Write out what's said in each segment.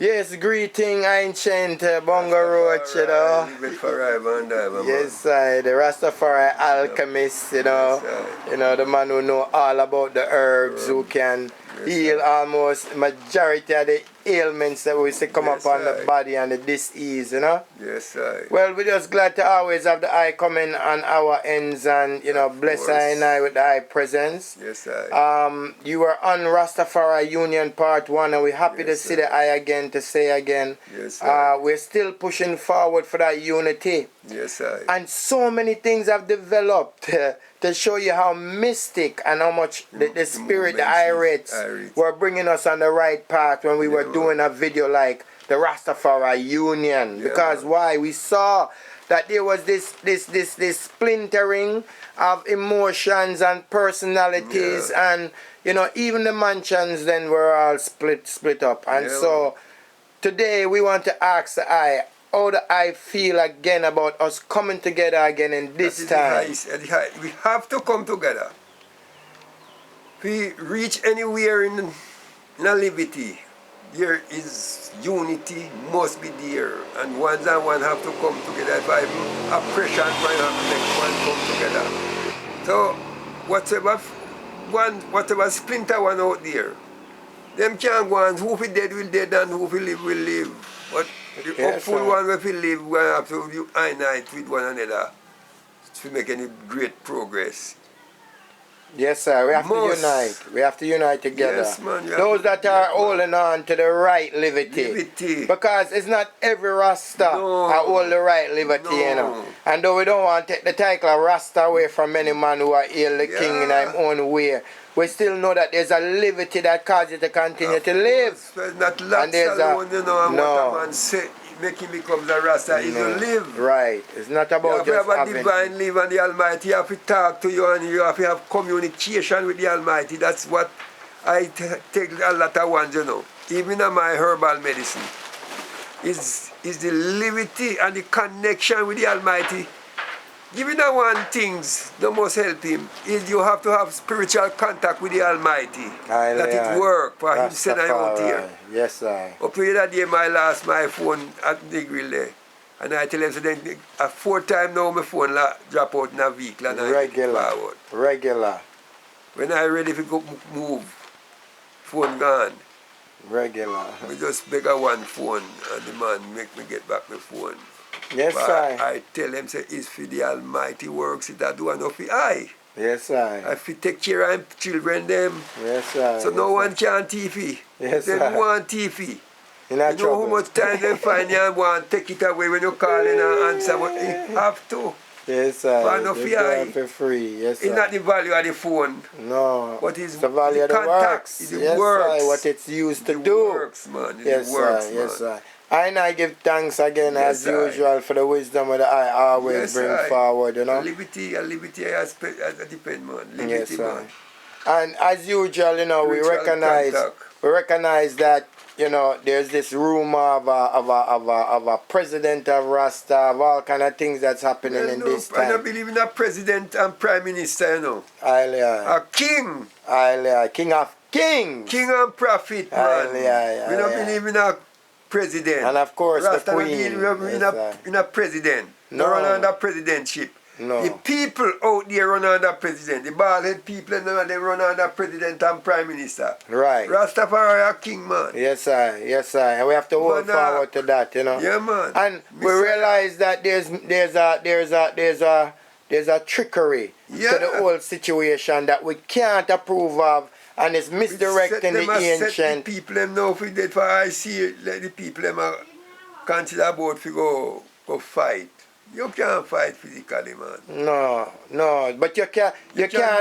Yes, greeting ancient Bongo Roach, you know. Live it forever and ever, man. Yes, the Rastafari alchemist, you know. Yes, You know, the man who know all about the herbs, who can heal almost majority of the ailments that we see come upon the body and the disease, you know. Yes, sir. Well, we're just glad to always have the eye coming on our ends and, you know, bless I and I with the eye presence. Yes, sir. You were on Rastafari Union Part 1 and we're happy to see the eye again, to say again. Yes, sir. We're still pushing forward for that unity. Yes, sir. And so many things have developed to show you how mystic and how much the spirit, the Irites, were bringing us on the right path when we were doing a video like the Rastafari Union. Because why? We saw that there was this splintering of emotions and personalities, and you know, even the mansions then were all split up. And so today we want to ask the eye, how do I feel again about us coming together again in this time? We have to come together. We reach anywhere in a liberty, there is unity must be there, and one and one have to come together. If I oppression, one have to make one come together. So whatever splinter one out there, them can't go and who will dead will dead and who will live. But the hopeful one will live, we have to unite with one another to make any great progress. Yes, sir. We have to unite. We have to unite together. Yes, man. Those that are holding on to the right liberty. Because it's not every Rasta that hold the right liberty, you know. And though we don't want to take the title of Rasta away from any man who are hail the king in their own way, we still know that there's a liberty that causes you to continue to live. Not lots alone, you know, and what a man say, make him become a Rasta is to live. Right. It's not about you have just to have a divine live and the Almighty. You have to talk to you and you have to have communication with the Almighty. That's what I take a lot of ones, you know. Even in my herbal medicine. Is the liberty and the connection with the Almighty. Giving that one things that must help him is you have to have spiritual contact with the Almighty. That it work for him to send I out here. Yes, sir. Up to that day, my phone at the grill there. And I tell him, so then, 4 times now my phone drop out in a vehicle and Regular. When I ready to go move, phone gone. Regular. We just beg a one phone and the man make me get back my phone. Yes, sir. I tell him, say, it's for the Almighty works, it do enough for I. Yes, sir. I fi take care of children them. Yes, sir. So no one can TV. Yes, them sir. want TV. You know how much time they find you and want to take it away when you call in and answer, but you have to. Yes, sir. For free. Yes, sir. It's not the value of the phone. No. But it's the value of the works. It's the works. Sir, what it's used to do. It works, man. Yes, works, sir. Man. Yes, sir. I give thanks again as usual for the wisdom that I always bring forward, you know. Liberty I depend, man. Liberty, man. And as usual, you know, we recognize that, you know, there's this rumor of a president of Rasta, of all kind of things that's happening in this time. I don't believe in a president and prime minister, you know. A king. King of kings. King and prophet, man. We don't believe in a president. And of course Rasta the queen. In a president. No run under presidentship. No. The people out there run under president. The bald-head people they run under president and prime minister. Right. Rastafari a king, man. Yes, sir. Yes, sir. And we have to hold forward to that, you know. Yeah, man. And we realize that there's a trickery to the whole situation that we can't approve of, and it's misdirecting the ancient. The people them now for that, for I see like the people them are consider about to go fight. You can't fight physically, man. No. But you can't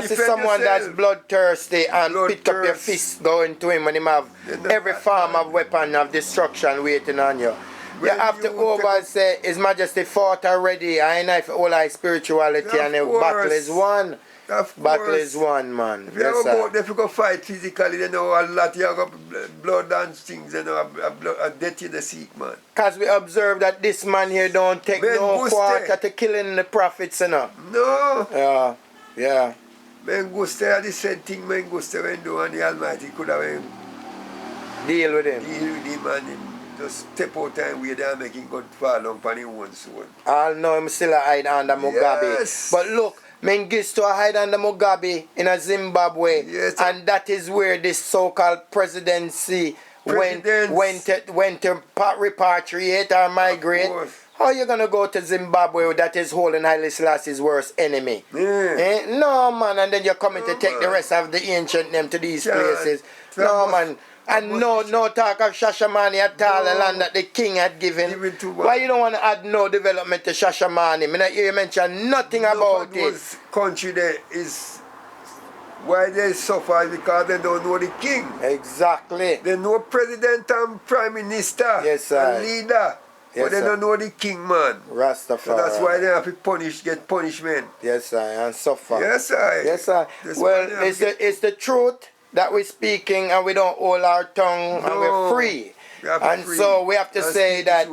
see someone that's bloodthirsty and pick up your fist going to him when him have every form of weapon of destruction waiting on you. You have to over say His Majesty fought already. I know if all our spirituality and the battle is won. Battle is won, man. If you go out there, if you go fight physically, you know, a lot you got blood and things, you know, a death in the seek, man. Because we observe that this man here don't take no quarter to killing the prophets, you know. No. Yeah. Menguste, the same thing Menguste when do and the Almighty could have deal with him. Deal with him and him just step out time way there and make him go fall down on his own soul. I'll know him still a hide under Mugabe. Yes. But look, Mengistu a hide under Mugabe in a Zimbabwe. Yes. And that is where this so-called presidency went to repatriate or migrate. How you gonna go to Zimbabwe that is holding Haile Selassie's worst enemy? Yeah. No man, and then you're coming to take the rest of the ancient name to these places. No man. And no talk of Shashamani at all, the land that the king had given. Why you don't want to add no development to Shashamani? I mean, you mention nothing about it. Country there is why they suffer because they don't know the king. Exactly. They know president and prime minister and leader. But they don't know the king, man. Rastafari. So that's why they have to get punishment. Yes, sir, and suffer. Yes, sir. Yes, sir. Well, it's the truth that we're speaking, and we don't hold our tongue, and we're free. And so we have to say that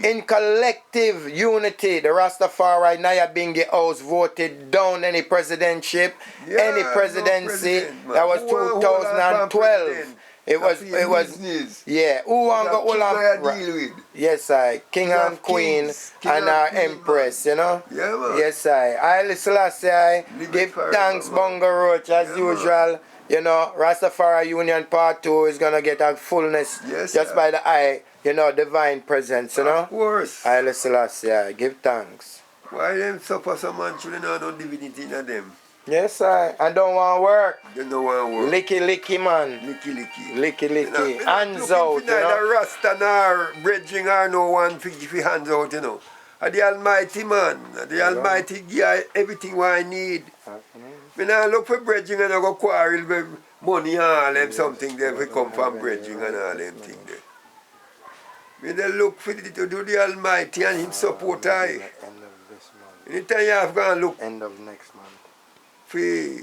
in collective unity, the Rastafari Nyabinghi House voted down any presidentship, any presidency. That was 2012. It was yeah. Who want go all on? Yes, I King and Queen and our Empress, you know. Yeah, man. Yes, I Haile Selassie, give thanks, Bongo Roach, as usual. You know, Rastafari Union Part 2 is gonna get a fullness just by the eye, you know, divine presence, you know. Of course. Haile Selassie, give thanks. Why them suffer so much when they don't know divinity in them? Yes, I don't want to work. They don't want to work. Licky, man. Licky. Hands out, you know. The Rasta nor bridging or no one for hands out, you know. And the Almighty man, the Almighty give everything what I need. When I look for bridging and I go quarrel with money and all them something there we come from bridging and all them things there. When they look for to do the Almighty and him support I. Anytime you have gone look end of next month. For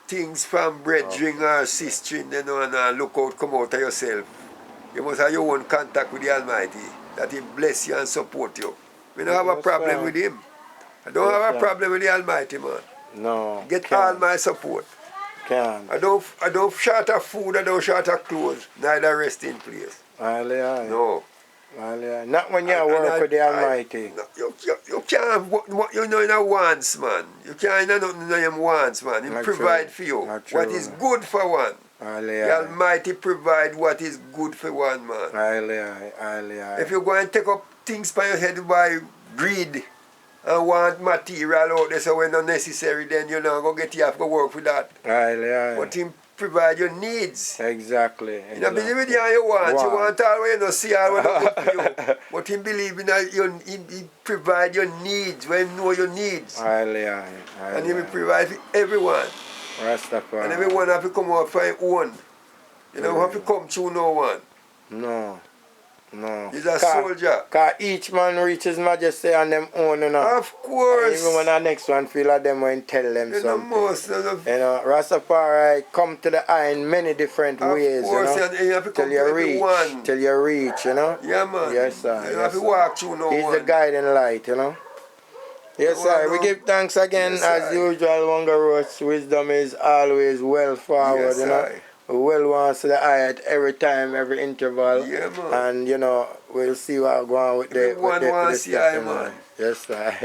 things from brethren or sistering, you know, and look out, come out of yourself. You must have your own contact with the Almighty, that He bless you and support you. We don't have a problem with Him. I don't have a problem with the Almighty, man. No. Get all my support. Can't. I don't short of food, I don't short of clothes, neither rest in place. No. Not when you work with the Almighty. You can't, you know, in a wants, man. You can't know nothing in them wants, man. He provide for you what is good for one. The Almighty provide what is good for one, man. If you go and take up things by your head by greed and want material out there, so when not necessary, then you know, you have to work with that. But Him provide your needs. Exactly. You know, believe in you want. You want all what you don't see all what good for you. But Him believe in He provide your needs when He know your needs. And He will provide for everyone. Rastafari. And everyone have to come out for his own. You don't have to come through no one. No. He's a soldier. Because each man reaches majesty on them own, you know. Of course. And even when the next one feel like them when tell them something. You know, Rastafari come to the eye in many different ways, you know. And you have to come till you reach, you know. Yeah, man. Yes, sir. You have to walk through no one. He's the guiding light, you know. Yes, sir. We give thanks again, as usual. Wanga Roach wisdom is always well forward, you know. Well wants to the eye at every time, every interval. Yeah, man. And, you know, we'll see what going on with the Everyone wants to see eye, man. Yes, sir.